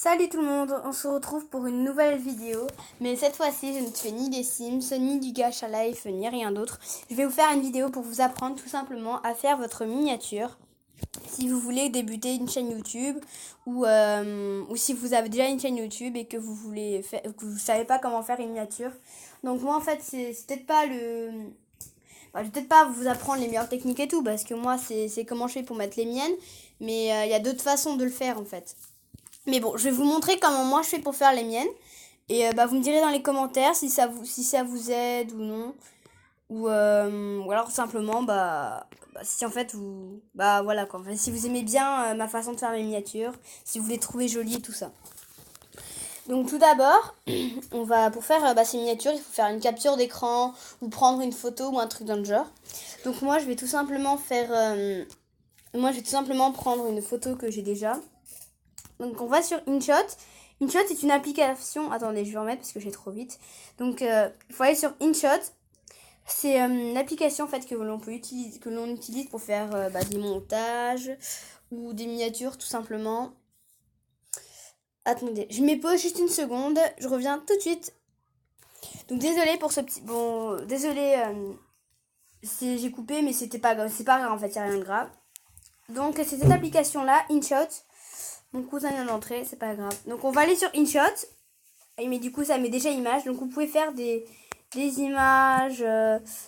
Salut tout le monde, on se retrouve pour une nouvelle vidéo. Mais cette fois-ci, je ne fais ni des Sims, ni du Gacha Life, ni rien d'autre. Je vais vous faire une vidéo pour vous apprendre tout simplement à faire votre miniature. Si vous voulez débuter une chaîne YouTube ou si vous avez déjà une chaîne YouTube et que vous voulez faire, que vous savez pas comment faire une miniature. Donc moi en fait c'est peut-être pas le... je vais peut-être pas vous apprendre les meilleures techniques et tout parce que moi c'est comment je fais pour mettre les miennes. Mais il y a d'autres façons de le faire en fait. Mais bon, je vais vous montrer comment moi je fais pour faire les miennes. Et vous me direz dans les commentaires si ça vous aide ou non. Ou alors simplement, si en fait vous... voilà quoi. Enfin, si vous aimez bien ma façon de faire mes miniatures. Si vous les trouvez jolies et tout ça. Donc tout d'abord, pour faire ces miniatures, il faut faire une capture d'écran. Ou prendre une photo ou un truc dans le genre. Donc moi je vais tout simplement prendre une photo que j'ai déjà. Donc on va sur InShot. InShot est une application... Attendez, je vais remettre parce que j'ai trop vite. Donc il faut aller sur InShot. C'est une application en fait que l'on utilise pour faire des montages ou des miniatures tout simplement. Attendez, je me pose juste une seconde. Je reviens tout de suite. Donc désolé pour ce petit... Bon, désolé si j'ai coupé, mais c'est pas grave en fait, il n'y a rien de grave. Donc c'est cette application là, InShot. Mon cousin vient d'entrer, c'est pas grave. Donc on va aller sur InShot. Mais du coup ça met déjà images. Donc vous pouvez faire des images.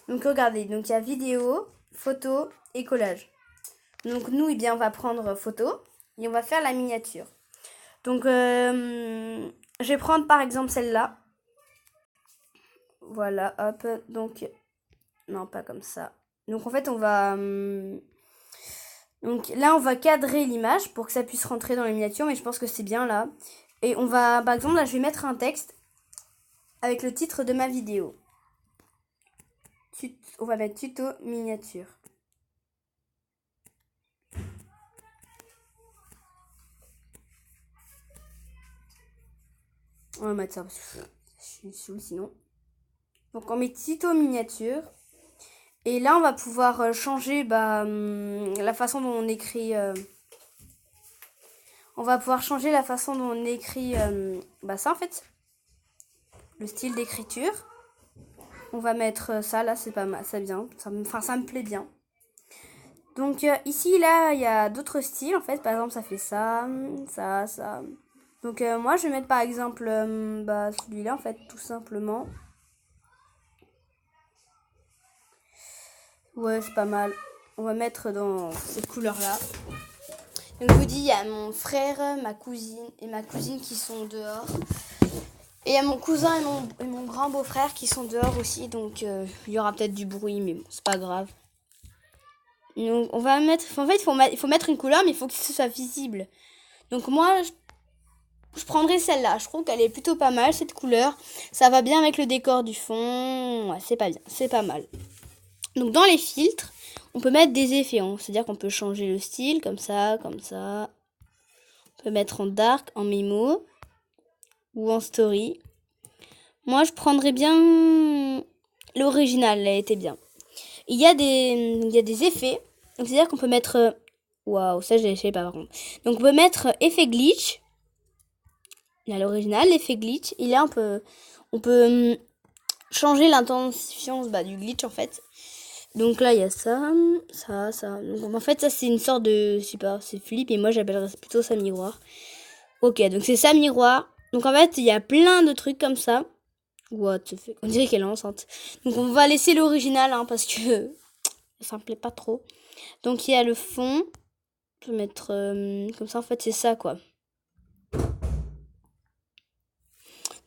Donc regardez, donc il y a vidéo, photo et collage. Donc nous, on va prendre photo et on va faire la miniature. Donc je vais prendre par exemple celle-là. Voilà, hop. Donc non, pas comme ça. Donc en fait on va... donc là on va cadrer l'image pour que ça puisse rentrer dans la miniature. Mais je pense que c'est bien là. Et on va, par exemple là je vais mettre un texte avec le titre de ma vidéo. On va mettre tuto miniature. On va mettre ça parce que je suis saoule sinon. Donc on met tuto miniature. Et là on va pouvoir changer la façon dont on écrit. On va pouvoir changer la façon dont on écrit ça en fait. Le style d'écriture. On va mettre ça là, c'est pas mal, c'est bien. Ça me plaît bien. Donc ici là il y a d'autres styles en fait. Par exemple ça fait ça, ça, ça. Donc moi je vais mettre par exemple celui-là en fait tout simplement. Ouais c'est pas mal. On va mettre dans cette couleur là. Donc je vous dis il y a mon frère, ma cousine qui sont dehors. Et il y a mon cousin et mon grand beau-frère qui sont dehors aussi. Donc il y aura peut-être du bruit mais bon c'est pas grave. Donc on va mettre... En fait il faut mettre une couleur mais il faut que ce soit visible. Donc moi je prendrai celle-là. Je trouve qu'elle est plutôt pas mal cette couleur. Ça va bien avec le décor du fond. Ouais, c'est pas bien, c'est pas mal. Donc dans les filtres, on peut mettre des effets. C'est-à-dire qu'on peut changer le style comme ça, comme ça. On peut mettre en dark, en mémo ou en story. Moi je prendrais bien l'original, elle était bien. Il y a des effets. Donc c'est-à-dire qu'on peut mettre... Waouh, ça je sais pas par contre. Donc on peut mettre effet glitch. Il y a l'original, l'effet glitch. Et là on peut changer l'intensifiance du glitch en fait. Donc là il y a ça. Donc en fait ça c'est une sorte de... Je sais pas, c'est flip et moi j'appellerais plutôt ça miroir. Ok, donc c'est ça miroir. Donc en fait il y a plein de trucs comme ça. What the fuck, on dirait qu'elle est enceinte. Donc on va laisser l'original parce que ça me plaît pas trop. Donc il y a le fond. On peut mettre comme ça en fait c'est ça quoi.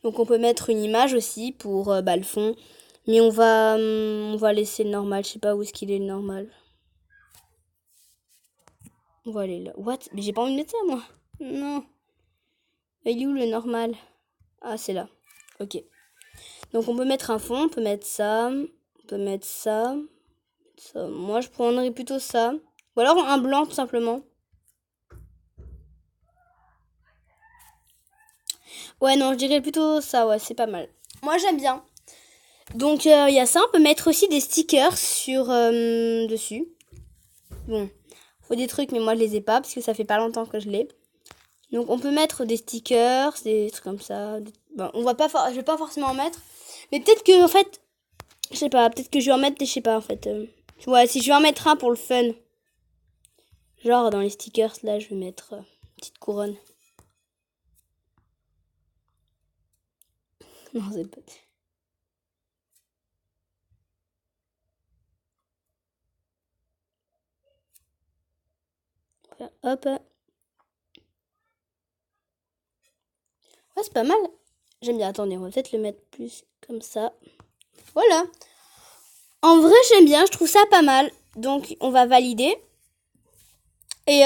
Donc on peut mettre une image aussi pour le fond. Mais on va laisser le normal. Je sais pas où est-ce qu'il est le normal. On va aller là. What? Mais j'ai pas envie de mettre ça moi. Non. Il est où le normal? Ah c'est là. Ok. Donc on peut mettre un fond. On peut mettre ça. On peut mettre ça. Moi je prendrais plutôt ça. Ou alors un blanc tout simplement. Ouais non je dirais plutôt ça. Ouais c'est pas mal. Moi j'aime bien. Donc il y a ça, on peut mettre aussi des stickers sur dessus. Bon, faut des trucs mais moi je les ai pas parce que ça fait pas longtemps que je l'ai. Donc on peut mettre des stickers, des trucs comme ça. Bon, je vais pas forcément en mettre. Mais peut-être que en fait, je sais pas, peut-être que je vais en mettre, je sais pas en fait. Ouais, si je vais en mettre un pour le fun. Genre dans les stickers là, je vais mettre une petite couronne. Non, c'est pas. Hop. Ouais, c'est pas mal. J'aime bien. Attendez, on va peut-être le mettre plus comme ça. Voilà. En vrai, j'aime bien. Je trouve ça pas mal. Donc, on va valider. Et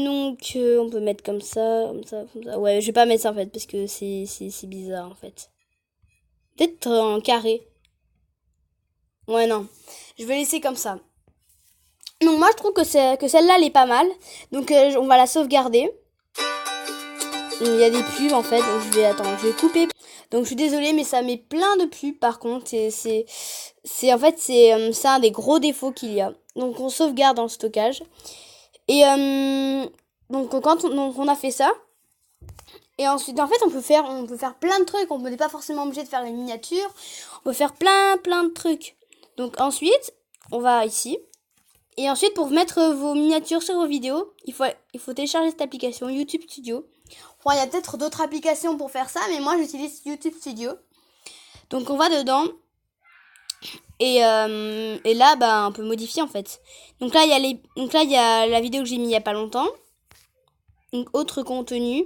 donc, on peut mettre comme ça, comme ça, comme ça. Ouais, je vais pas mettre ça en fait parce que c'est bizarre en fait. Peut-être en carré. Ouais, non. Je vais laisser comme ça. Donc, moi, je trouve que celle-là, elle est pas mal. Donc, on va la sauvegarder. Il y a des pubs en fait. Donc, je vais couper. Donc, je suis désolée, mais ça met plein de pubs par contre. En fait, c'est un des gros défauts qu'il y a. Donc, on sauvegarde dans le stockage. Et donc, quand on a fait ça. Et ensuite, en fait, on peut faire plein de trucs. On n'est pas forcément obligé de faire les miniatures. On peut faire plein de trucs. Donc ensuite, on va ici. Et ensuite, pour mettre vos miniatures sur vos vidéos, il faut télécharger cette application YouTube Studio. Bon, il y a peut-être d'autres applications pour faire ça, mais moi, j'utilise YouTube Studio. Donc, on va dedans. Et là, bah, on peut modifier, en fait. Donc là, il y a la vidéo que j'ai mis il n'y a pas longtemps. Donc, autre contenu.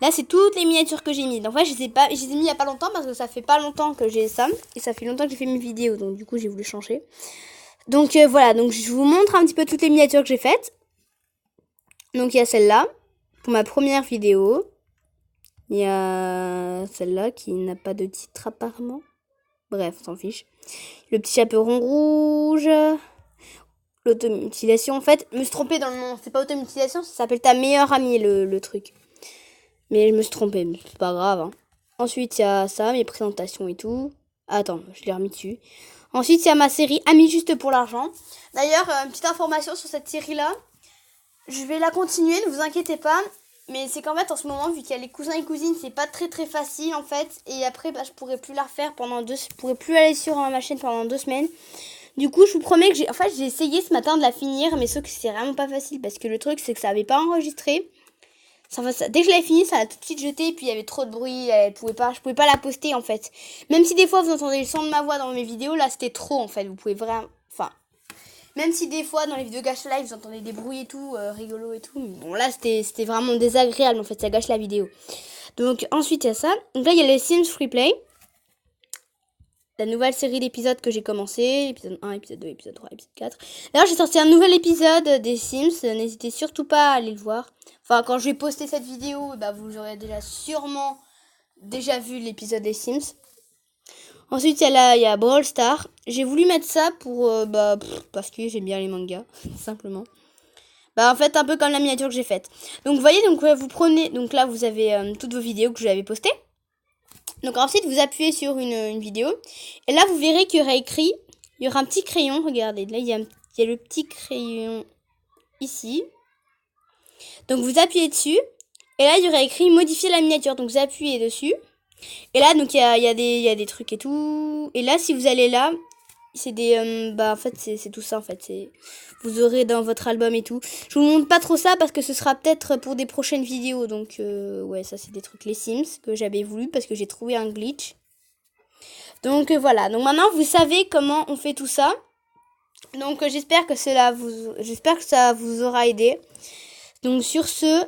Là, c'est toutes les miniatures que j'ai mis. Donc, en fait, je les ai mis il n'y a pas longtemps parce que ça fait pas longtemps que j'ai ça. Et ça fait longtemps que j'ai fait mes vidéos. Donc, du coup, j'ai voulu changer. Donc, voilà. Donc, je vous montre un petit peu toutes les miniatures que j'ai faites. Donc, il y a celle-là. Pour ma première vidéo. Il y a celle-là qui n'a pas de titre apparemment. Bref, on s'en fiche. Le petit chaperon rouge. L'automutilation. En fait, je me suis trompée dans le nom. C'est pas automutilation, ça s'appelle ta meilleure amie, le truc. Mais je me suis trompée, mais c'est pas grave. Hein. Ensuite, il y a ça, mes présentations et tout. Attends, je l'ai remis dessus. Ensuite, il y a ma série Amis juste pour l'argent. D'ailleurs, une petite information sur cette série-là. Je vais la continuer, ne vous inquiétez pas. Mais c'est qu'en fait, en ce moment, vu qu'il y a les cousins et cousines, c'est pas très facile en fait. Et après, bah, je pourrais plus la refaire je pourrais plus aller sur ma chaîne pendant 2 semaines. Du coup, je vous promets que j'ai essayé ce matin de la finir, mais sauf que c'est vraiment pas facile parce que le truc, c'est que ça avait pas enregistré. Dès que je l'avais fini, ça a tout de suite jeté, et puis il y avait trop de bruit, je pouvais pas la poster en fait. Même si des fois vous entendez le son de ma voix dans mes vidéos, là c'était trop en fait, vous pouvez vraiment... Enfin, même si des fois dans les vidéos gâche live vous entendez des bruits et tout, rigolo et tout, bon là c'était vraiment désagréable en fait, ça gâche la vidéo. Donc ensuite il y a ça, donc là il y a les Sims Freeplay. La nouvelle série d'épisodes que j'ai commencé, épisode 1, épisode 2, épisode 3, épisode 4. D'ailleurs, j'ai sorti un nouvel épisode des Sims, n'hésitez surtout pas à aller le voir. Enfin, quand je vais poster cette vidéo, bah, vous aurez sûrement déjà vu l'épisode des Sims. Ensuite, il y a Brawl Stars. J'ai voulu mettre ça parce que j'aime bien les mangas, simplement. Bah, en fait, un peu comme la miniature que j'ai faite. Donc, vous voyez, vous prenez, donc là, vous avez toutes vos vidéos que je vous avais postées. Donc ensuite, vous appuyez sur une vidéo. Et là, vous verrez qu'il y aura écrit, il y aura un petit crayon. Regardez, là, il y a le petit crayon ici. Donc, vous appuyez dessus. Et là, il y aura écrit modifier la miniature. Donc, vous appuyez dessus. Et là, donc, il y a des trucs et tout. Et là, si vous allez là, c'est en fait, c'est tout ça, en fait. Vous aurez dans votre album et tout. Je vous montre pas trop ça parce que ce sera peut-être pour des prochaines vidéos. Donc, ouais, ça, c'est des trucs les Sims que j'avais voulu parce que j'ai trouvé un glitch. Donc, voilà. Donc, maintenant, vous savez comment on fait tout ça. Donc, j'espère que ça vous aura aidé. Donc, sur ce,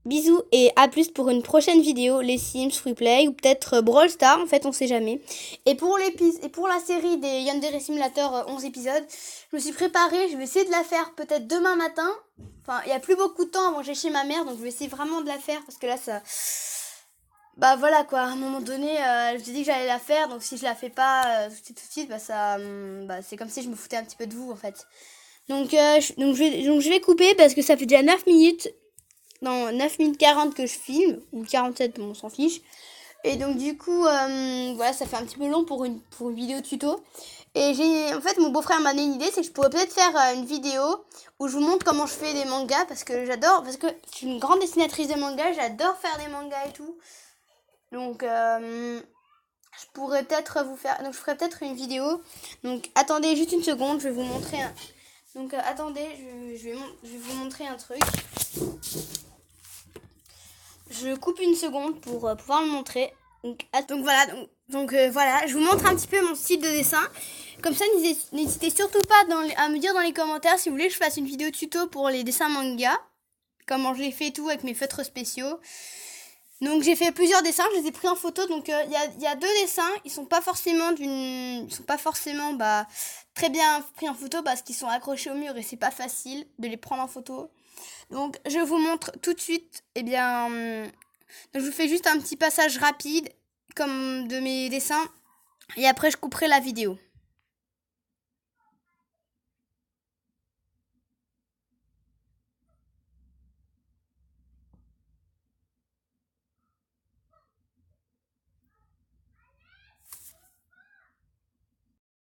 bisous et à plus pour une prochaine vidéo, les Sims Freeplay ou peut-être Brawl Stars, en fait on sait jamais. Et pour la série des Yandere Simulator 11 épisodes, je me suis préparée, je vais essayer de la faire peut-être demain matin. Enfin, il n'y a plus beaucoup de temps avant que j'aille chez ma mère, donc je vais essayer vraiment de la faire parce que là ça... Bah voilà quoi, à un moment donné, je me suis dit que j'allais la faire, donc si je la fais pas tout de suite, c'est comme si je me foutais un petit peu de vous en fait. Donc je vais couper parce que ça fait déjà 9 minutes. Dans 9 minutes 40 que je filme, ou 47, on s'en fiche. Et donc du coup, voilà, ça fait un petit peu long pour une vidéo tuto. Et en fait, mon beau-frère m'a donné une idée, c'est que je pourrais peut-être faire une vidéo où je vous montre comment je fais des mangas, parce que je suis une grande dessinatrice de mangas, j'adore faire des mangas et tout. Donc, je pourrais peut-être donc je ferai peut-être une vidéo. Donc, attendez juste une seconde, je vais vous montrer Donc, attendez, je vais vous montrer un truc. Je coupe une seconde pour pouvoir le montrer. Donc voilà, je vous montre un petit peu mon style de dessin. Comme ça, n'hésitez surtout pas à me dire dans les commentaires si vous voulez que je fasse une vidéo tuto pour les dessins manga. Comment je les fais et tout avec mes feutres spéciaux. Donc j'ai fait plusieurs dessins, je les ai pris en photo. Donc il y a 2 dessins, ils sont pas forcément très bien pris en photo parce qu'ils sont accrochés au mur et c'est pas facile de les prendre en photo. Donc je vous montre tout de suite. Donc, je vous fais juste un petit passage rapide comme de mes dessins et après je couperai la vidéo.